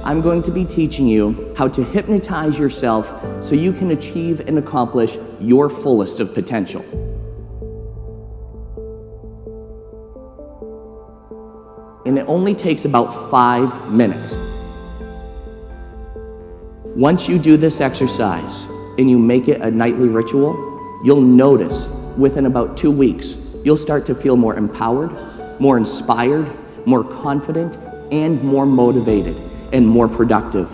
I'm going to be teaching you how to hypnotize yourself so you can achieve and accomplish your fullest of potential. And it only takes about 5 minutes. Once you do this exercise and you make it a nightly ritual, you'll notice within about 2 weeks, you'll start to feel more empowered, more inspired, more confident, and more motivated and more productive.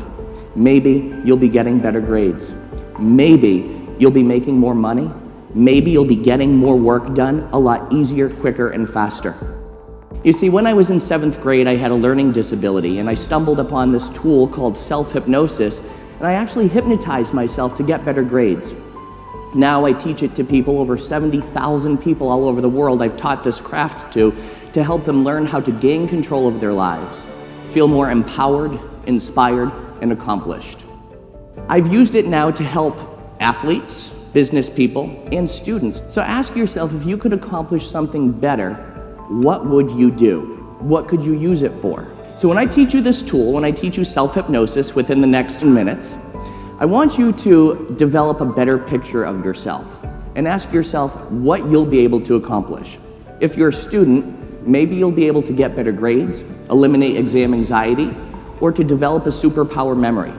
Maybe you'll be getting better grades. Maybe you'll be making more money. Maybe you'll be getting more work done a lot easier, quicker, and faster. You see, when I was in 7th grade, I had a learning disability, and I stumbled upon this tool called self-hypnosis, and I actually hypnotized myself to get better grades. Now I teach it to people, over 70,000 people all over the world I've taught this craft to help them learn how to gain control of their lives, feel more empowered, inspired, and accomplished. I've used it now to help athletes, business people, and students. So ask yourself, if you could accomplish something better, what would you do? What could you use it for? So when I teach you this tool, when I teach you self-hypnosis within the next minutes, I want you to develop a better picture of yourself and ask yourself what you'll be able to accomplish. If you're a student, maybe you'll be able to get better grades, eliminate exam anxiety, or to develop a superpower memory.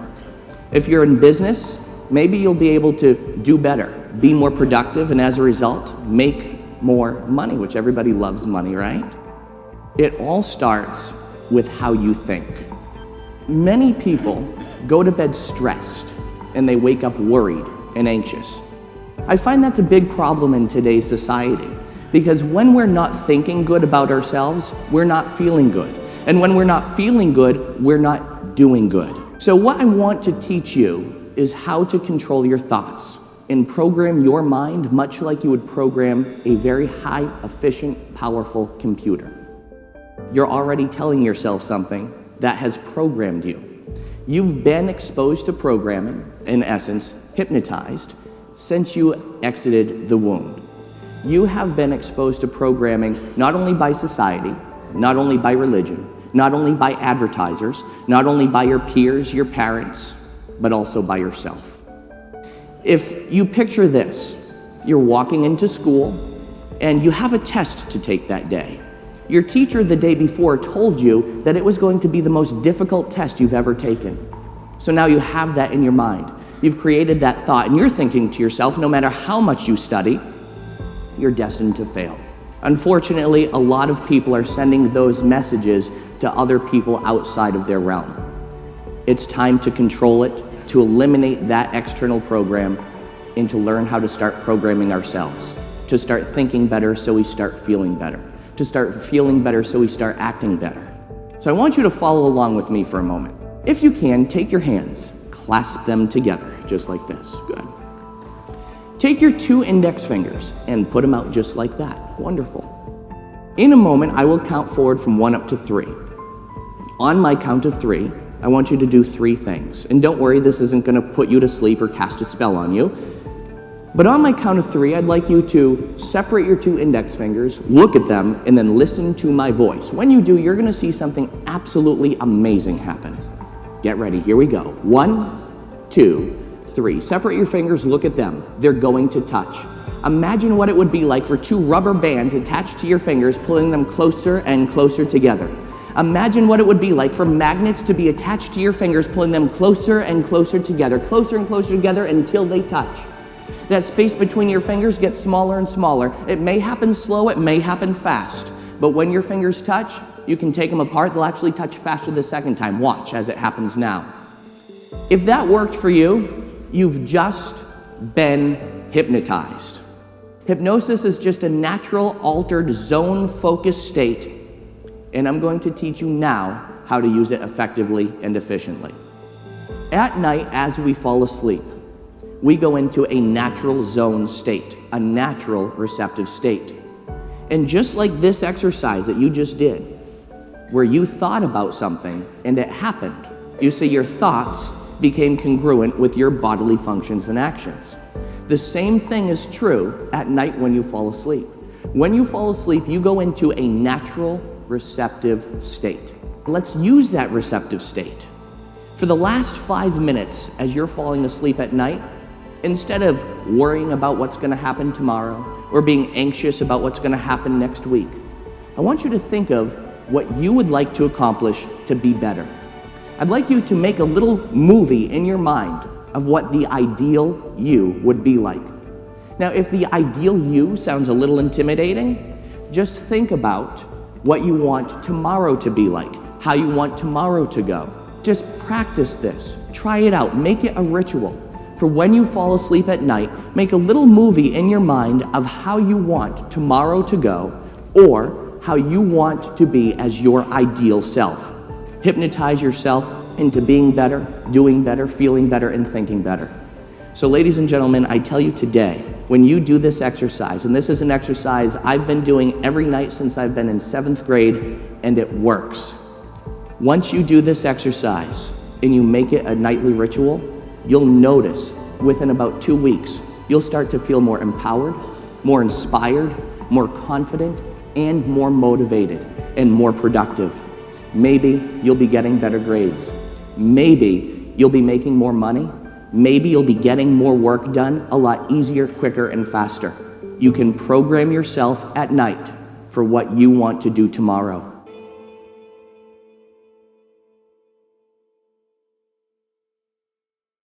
If you're in business, maybe you'll be able to do better, be more productive, and as a result, make more money, which everybody loves money, right? It all starts with how you think. Many people go to bed stressed and they wake up worried and anxious. I find that's a big problem in today's society because when we're not thinking good about ourselves, we're not feeling good. And when we're not feeling good, we're not doing good. So what I want to teach you is how to control your thoughts and program your mind much like you would program a very high, efficient, powerful computer. You're already telling yourself something that has programmed you. You've been exposed to programming, in essence, hypnotized, since you exited the womb. You have been exposed to programming not only by society, not only by religion, not only by advertisers, not only by your peers, your parents, but also by yourself. If you picture this, you're walking into school and you have a test to take that day. Your teacher the day before told you that it was going to be the most difficult test you've ever taken. So now you have that in your mind. You've created that thought and you're thinking to yourself, no matter how much you study, you're destined to fail. Unfortunately, a lot of people are sending those messages to other people outside of their realm. It's time to control it, to eliminate that external program, and to learn how to start programming ourselves, to start thinking better so we start feeling better, to start feeling better so we start acting better. So I want you to follow along with me for a moment. If you can, take your hands, clasp them together, just like this. Good. Take your 2 index fingers and put them out just like that. Wonderful. In a moment, I will count forward from 1 up to 3. On my count of 3, I want you to do 3 things. And don't worry, this isn't going to put you to sleep or cast a spell on you. But on my count of 3, I'd like you to separate your 2 index fingers, look at them, and then listen to my voice. When you do, you're going to see something absolutely amazing happen. Get ready. Here we go. 1, 2, 3. Separate your fingers, look at them. They're going to touch. Imagine what it would be like for 2 rubber bands attached to your fingers, pulling them closer and closer together. Imagine what it would be like for magnets to be attached to your fingers, pulling them closer and closer together until they touch. That space between your fingers gets smaller and smaller. It may happen slow, it may happen fast, but when your fingers touch, you can take them apart. They'll actually touch faster the second time. Watch as it happens now. If that worked for you, you've just been hypnotized. Hypnosis is just a natural, altered, zone-focused state, and I'm going to teach you now how to use it effectively and efficiently. At night, as we fall asleep, we go into a natural zone state, a natural receptive state. And just like this exercise that you just did, where you thought about something and it happened, you see your thoughts became congruent with your bodily functions and actions. The same thing is true at night when you fall asleep. When you fall asleep, you go into a natural receptive state. Let's use that receptive state. For the last 5 minutes as you're falling asleep at night, instead of worrying about what's going to happen tomorrow or being anxious about what's going to happen next week, I want you to think of what you would like to accomplish to be better. I'd like you to make a little movie in your mind of what the ideal you would be like. Now, if the ideal you sounds a little intimidating, just think about what you want tomorrow to be like, how you want tomorrow to go. Just practice this. Try it out. Make it a ritual. For when you fall asleep at night, make a little movie in your mind of how you want tomorrow to go or how you want to be as your ideal self. Hypnotize yourself into being better, doing better, feeling better, and thinking better. So ladies and gentlemen, I tell you today, when you do this exercise, and this is an exercise I've been doing every night since I've been in 7th grade, and it works. Once you do this exercise and you make it a nightly ritual, you'll notice within about 2 weeks, you'll start to feel more empowered, more inspired, more confident, and more motivated and more productive. Maybe you'll be getting better grades. Maybe you'll be making more money. Maybe you'll be getting more work done a lot easier, quicker, and faster. You can program yourself at night for what you want to do tomorrow.